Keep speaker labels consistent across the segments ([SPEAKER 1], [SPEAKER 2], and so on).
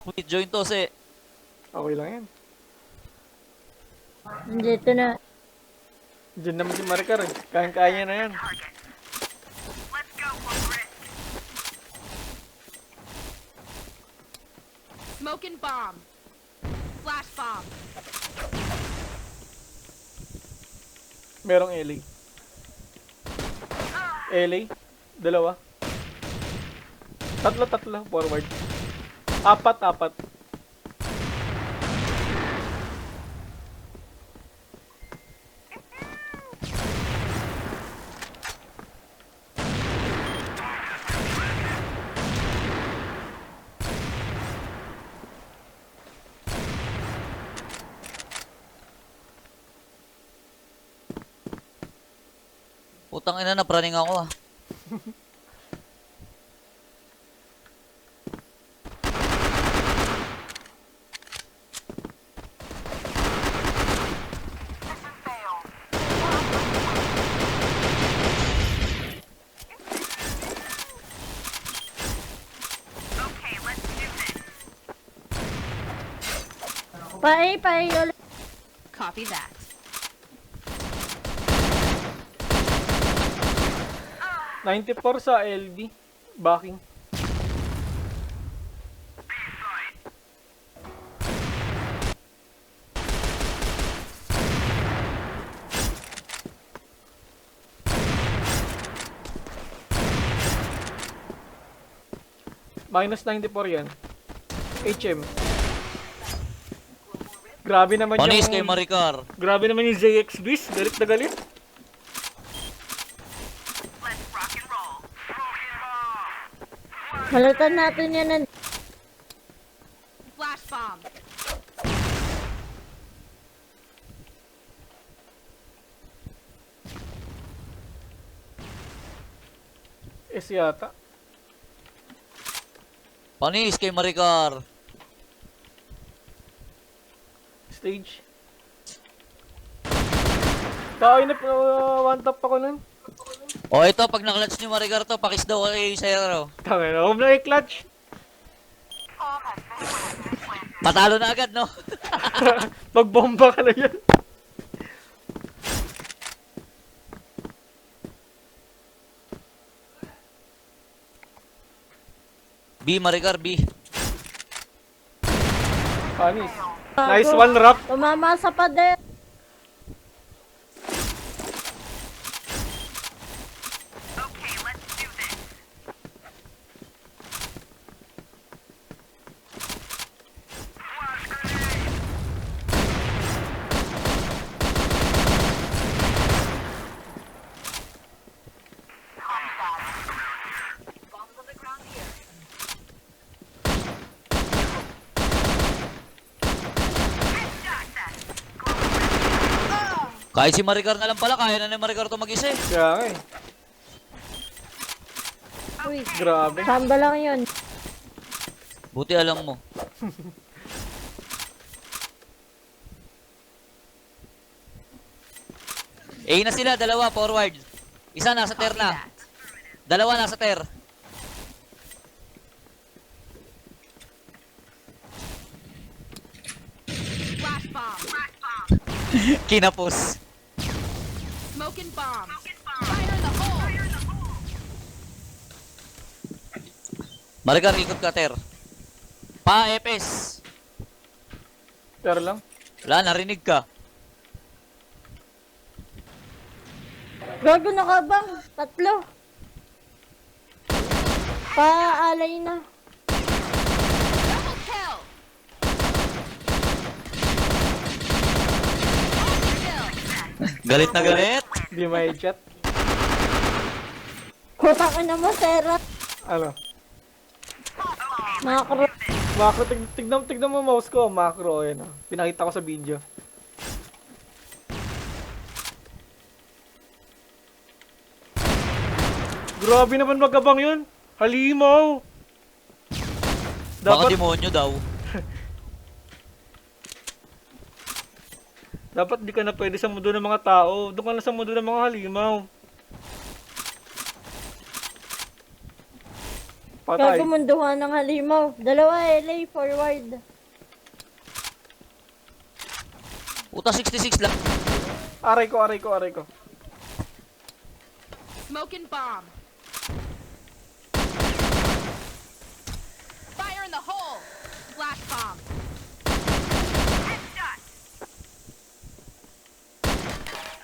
[SPEAKER 1] Wait, join to si.
[SPEAKER 2] Okay lang yan.
[SPEAKER 3] Dito na.
[SPEAKER 2] Diyan naman si Maricar eh. Kayang-kaya na yan.
[SPEAKER 4] Smoking bomb. Flash bomb.
[SPEAKER 2] Merong LA. LA. Dalawa. Tatlo. Forward. Apat.
[SPEAKER 1] Putang ina na, praning ako ah.
[SPEAKER 3] Pai ulit.
[SPEAKER 4] Copy that.
[SPEAKER 2] $94 sa LB. Backing. Minus 94 yan. HM. Grabe naman
[SPEAKER 1] Panis kay
[SPEAKER 2] yung...
[SPEAKER 1] Maricar.
[SPEAKER 2] Grabe naman yung ZX Beast. Galit na galit.
[SPEAKER 3] Halatan natin yan ng...
[SPEAKER 4] Flash bomb.
[SPEAKER 2] S yata.
[SPEAKER 1] Panis kay Maricar.
[SPEAKER 2] Stage. Kain na one tap ako nun.
[SPEAKER 1] O ito, pag na-clutch ni Maricar to, pakis daw kay Zero.
[SPEAKER 2] Tangin na, huwag na i-clutch.
[SPEAKER 1] Patalo na agad, no?
[SPEAKER 2] Magbomba ka na yan.
[SPEAKER 1] B, Maricar, B.
[SPEAKER 2] Panis. Nice one rap.
[SPEAKER 3] Tumama sa pader.
[SPEAKER 1] Kahit si Maricar na lang pala, kaya na ni Maricar to mag-isa eh.
[SPEAKER 2] Kaya nga eh.
[SPEAKER 3] Uy,
[SPEAKER 2] Grabe.
[SPEAKER 3] samba lang yun.
[SPEAKER 1] Buti alam mo. A na sila, dalawa, forward. Isa nasa ter
[SPEAKER 4] Copy
[SPEAKER 1] na.
[SPEAKER 4] that.
[SPEAKER 1] Dalawa nasa ter.
[SPEAKER 4] Flash bomb.
[SPEAKER 1] Kinapos.
[SPEAKER 4] Smoking bombs. Fire in the hole.
[SPEAKER 1] Maricar, ikot ka ter. Pa, FS.
[SPEAKER 2] Pero lang.
[SPEAKER 1] Wala, narinig ka.
[SPEAKER 3] Gago na ka bang? Tatlo. Paalay na.
[SPEAKER 4] Double kill. Kill.
[SPEAKER 1] Galit na galit.
[SPEAKER 2] Di may chat.
[SPEAKER 3] Putang ina mo, Sera.
[SPEAKER 2] Ano?
[SPEAKER 3] Macro.
[SPEAKER 2] Macro, tignan mo mouse ko. Macro, ayun. Pinakita ko sa video. Grabe naman magabang yun. Halimaw.
[SPEAKER 1] Baka demonyo daw.
[SPEAKER 2] Dapat di ka na pwede sa mundo ng mga tao. Doon ka na sa mundo ng mga halimaw. Patay.
[SPEAKER 3] Gagamunduhan ng halimaw. Dalawa LA, forward.
[SPEAKER 1] Puta, 66 lang.
[SPEAKER 2] Aray ko.
[SPEAKER 4] Smoking bomb. Fire in the hole. Flash bomb.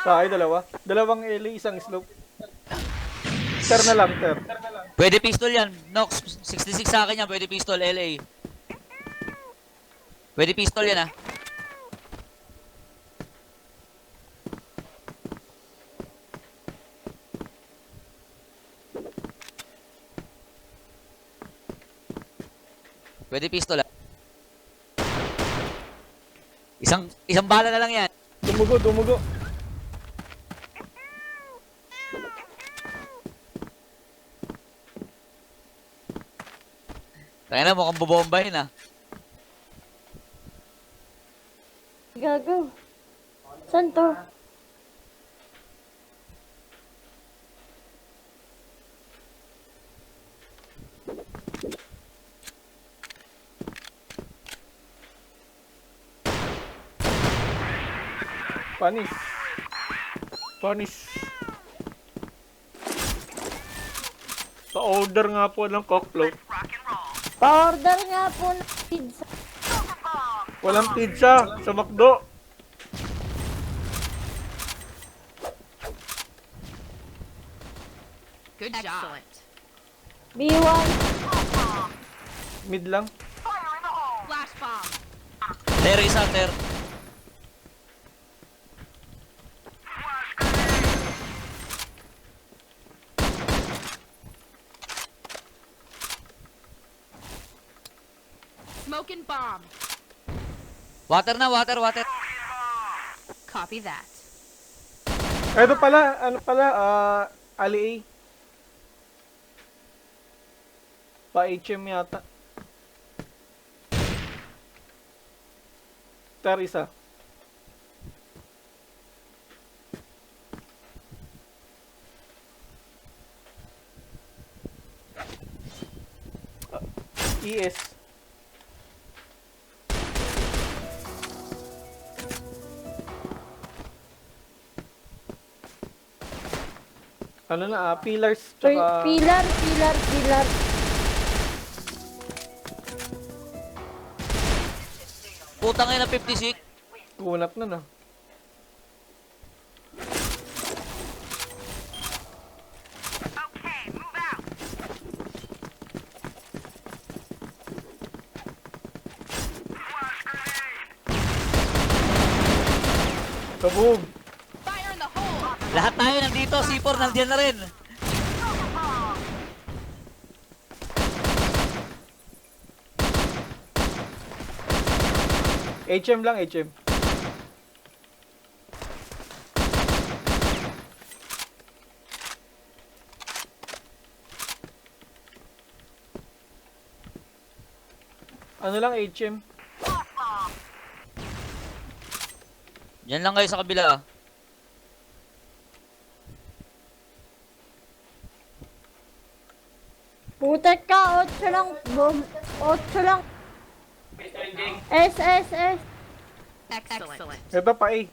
[SPEAKER 2] Sa akin, dalawa. Dalawang LA, isang slope. Ter na lang, ter.
[SPEAKER 1] Pwede pistol yan. Nox, 66 sa akin yan. Pwede pistol, LA. Pwede pistol yan, ah. Pwede pistol, ah. Isang bala na lang yan.
[SPEAKER 2] Dumugo.
[SPEAKER 1] Kaya na, mukhang bubombahin, ah.
[SPEAKER 3] Gago. Saan to?
[SPEAKER 2] Panis. Sa order nga po ng cockloaf.
[SPEAKER 3] Pa-order nga po ng pizza.
[SPEAKER 2] Walang pizza sa McDo.
[SPEAKER 4] Good job.
[SPEAKER 3] B1.
[SPEAKER 2] Mid lang.
[SPEAKER 4] Flash bomb.
[SPEAKER 1] Ter, isa, ter.
[SPEAKER 4] Smoking bomb.
[SPEAKER 1] Water na, water.
[SPEAKER 4] Copy that.
[SPEAKER 2] Ito pala, Ali A. Pa-HM yata. Ter isa. ES. Ano na pillars tsaka
[SPEAKER 3] Pilar.
[SPEAKER 1] Putang ina, 56.
[SPEAKER 2] kunap na na. Kabog.
[SPEAKER 4] Fire in the hole.
[SPEAKER 1] Lahat tayo nandito, C4 nandiyan na rin.
[SPEAKER 2] HM lang, HM. Ano lang, HM?
[SPEAKER 1] Yan lang kayo sa kabila, ah.
[SPEAKER 3] Putek ka, 8 lang. 8 lang. S.
[SPEAKER 4] Excellent.
[SPEAKER 2] Ito pa A.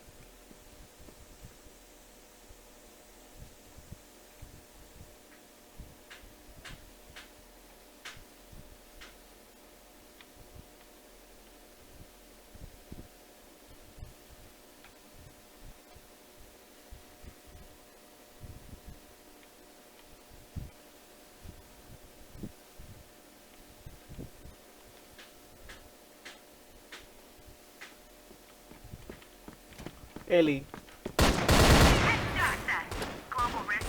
[SPEAKER 2] Ellie.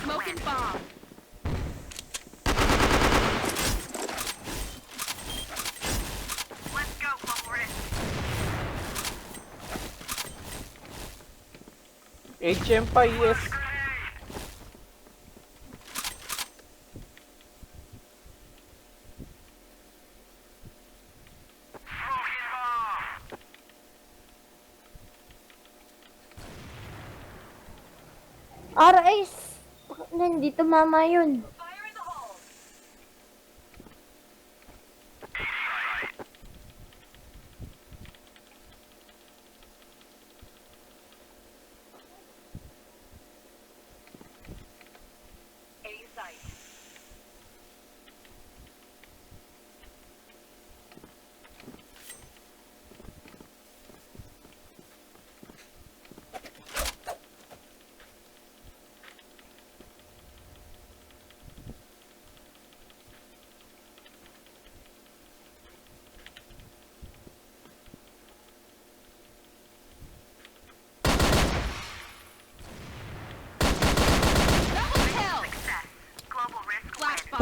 [SPEAKER 4] Smoking bomb.
[SPEAKER 2] HM pa, ES.
[SPEAKER 3] RS. Bakit nandito mama yun?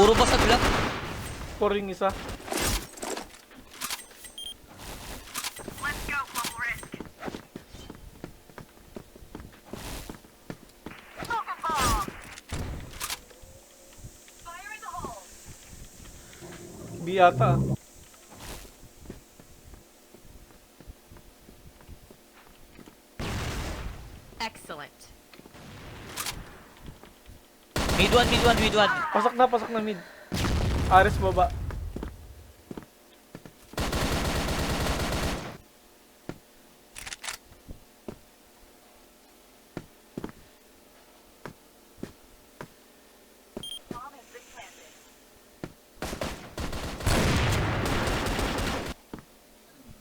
[SPEAKER 1] Puro basag lang.
[SPEAKER 2] 4 yung isa. B yata.
[SPEAKER 4] Excellent.
[SPEAKER 1] Mid one, mid one, mid one.
[SPEAKER 2] Pasok na mid. Ares baba.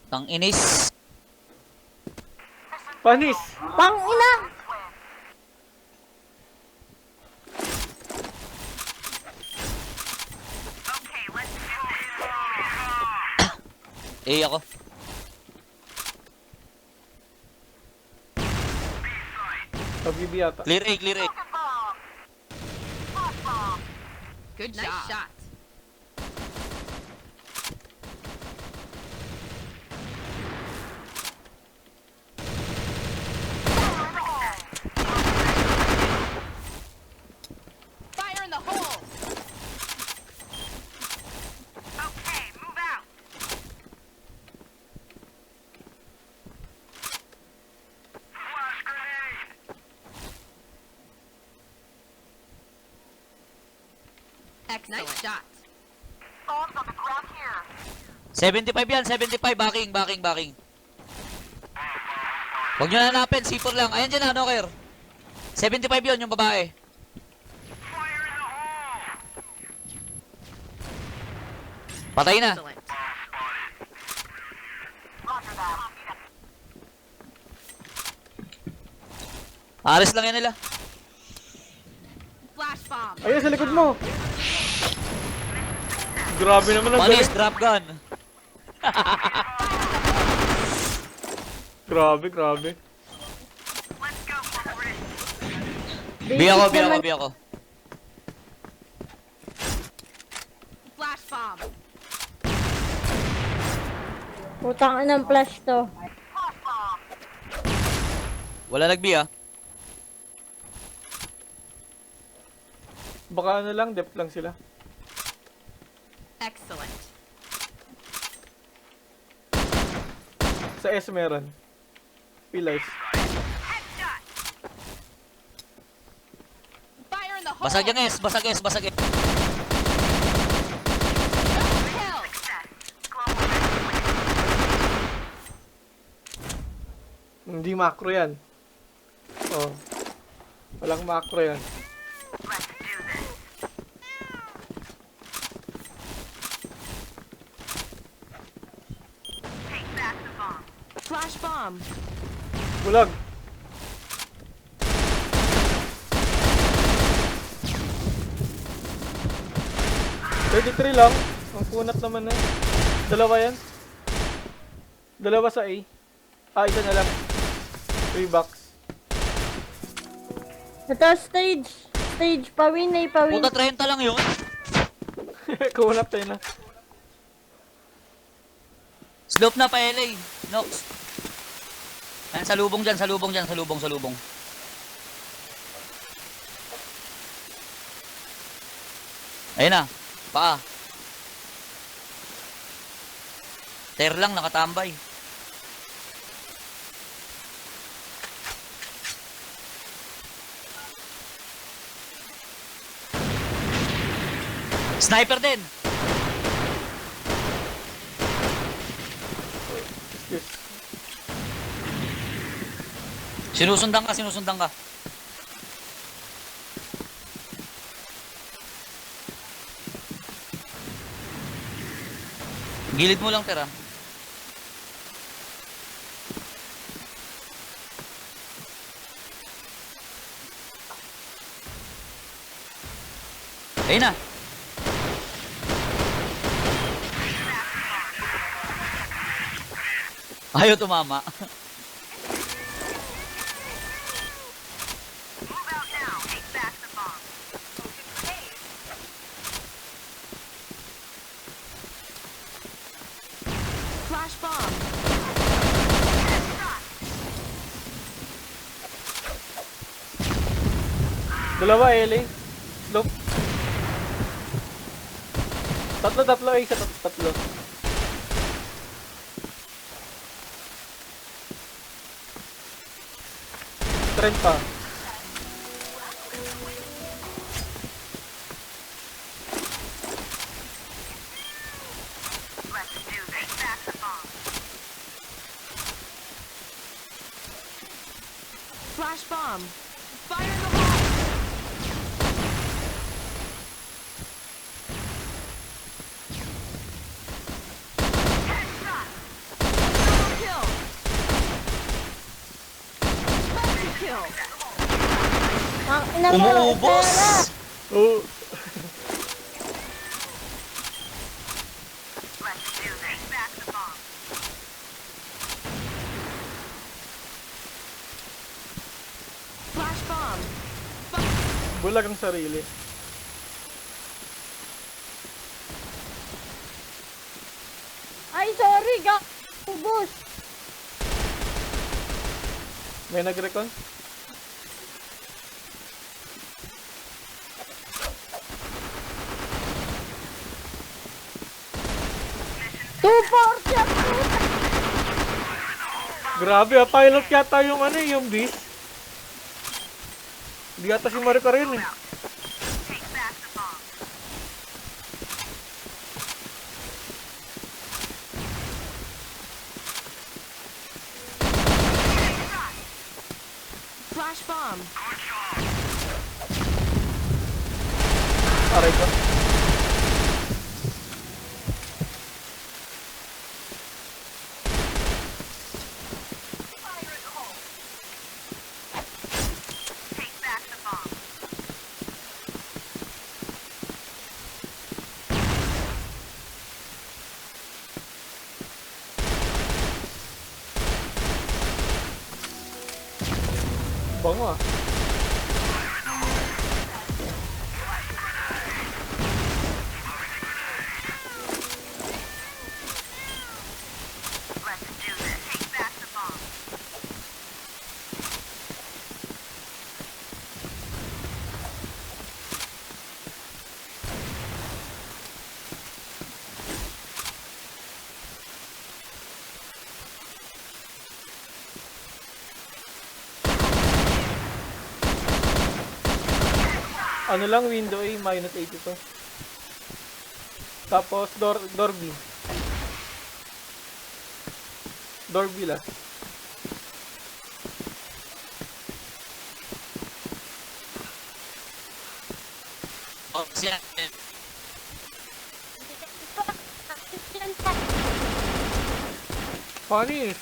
[SPEAKER 1] Tang inis.
[SPEAKER 2] Panis!
[SPEAKER 3] Pang ina!
[SPEAKER 1] Eh, ako.
[SPEAKER 2] Pag-B yata.
[SPEAKER 1] Clear A, clear A.
[SPEAKER 4] Good nice shot. Fire in the hole. Excellent. Nice shot.
[SPEAKER 1] 75 yan, 75. Backing, backing, backing. Huwag nyo na hanapin, C4 lang. Ayan dyan na, Knocker. 75 yun, yung babae. Patay na.
[SPEAKER 4] Excellent.
[SPEAKER 1] Ares lang yan nila.
[SPEAKER 4] Flash bomb.
[SPEAKER 2] Ayun, sa likod mo! Grabe naman ang
[SPEAKER 1] Panis,
[SPEAKER 2] galing.
[SPEAKER 1] drop gun.
[SPEAKER 2] Grabe, grabe.
[SPEAKER 1] B ako, B ako, B ako.
[SPEAKER 4] Flash bomb.
[SPEAKER 3] Putang inang flash to.
[SPEAKER 1] Wala nag-B ah.
[SPEAKER 2] Baka ano lang, depth lang sila.
[SPEAKER 4] Excellent.
[SPEAKER 2] Sa S meron. Pillars.
[SPEAKER 4] Fire in the hole.
[SPEAKER 1] Basag yung S, basag S, basag S.
[SPEAKER 4] Kill.
[SPEAKER 2] Hindi macro yan. Oh. Walang macro yan.
[SPEAKER 4] Flash bomb.
[SPEAKER 2] Bulag. $33 lang. Ang punat naman na. Dalawa yan. Dalawa sa A. Ah, isa na lang. 3 box.
[SPEAKER 3] Ito stage. Stage. Pawin na pawin.
[SPEAKER 1] Puta 30 lang yun.
[SPEAKER 2] Kunat tayo na.
[SPEAKER 1] Slope na pa LA. Nox. Ayan, salubong dyan, salubong dyan, salubong, salubong. Ayun na. Paa. Tear lang, nakatambay. Sniper din.
[SPEAKER 2] Yes.
[SPEAKER 1] Sinusundan ka, sinusundan ka. Gilid mo lang, Tera. Ayun na. Ayaw tumama.
[SPEAKER 2] Dalawa LA. Slope. Tatlo A sa tatlo. Trend pa.
[SPEAKER 4] Flash bomb. Fire in the hole. Double kill. Multi-kill.
[SPEAKER 3] Ang ina mo,
[SPEAKER 1] Umuubos!
[SPEAKER 3] Sarah.
[SPEAKER 2] Oh.
[SPEAKER 4] Flash bomb.
[SPEAKER 2] Bulag ang sarili.
[SPEAKER 3] Ay, sorry, ubos.
[SPEAKER 2] May nag-recon?
[SPEAKER 3] Two forty ang puta.
[SPEAKER 2] Grabe ah, pilot yata yung ano yung beast. Hindi yata si Marika rin eh.
[SPEAKER 4] Flash bomb.
[SPEAKER 2] Aray ko. Bango ah. Ano lang, window A, minus 82. Tapos, door B. Door B last.
[SPEAKER 1] Oh, siya.
[SPEAKER 2] Funny.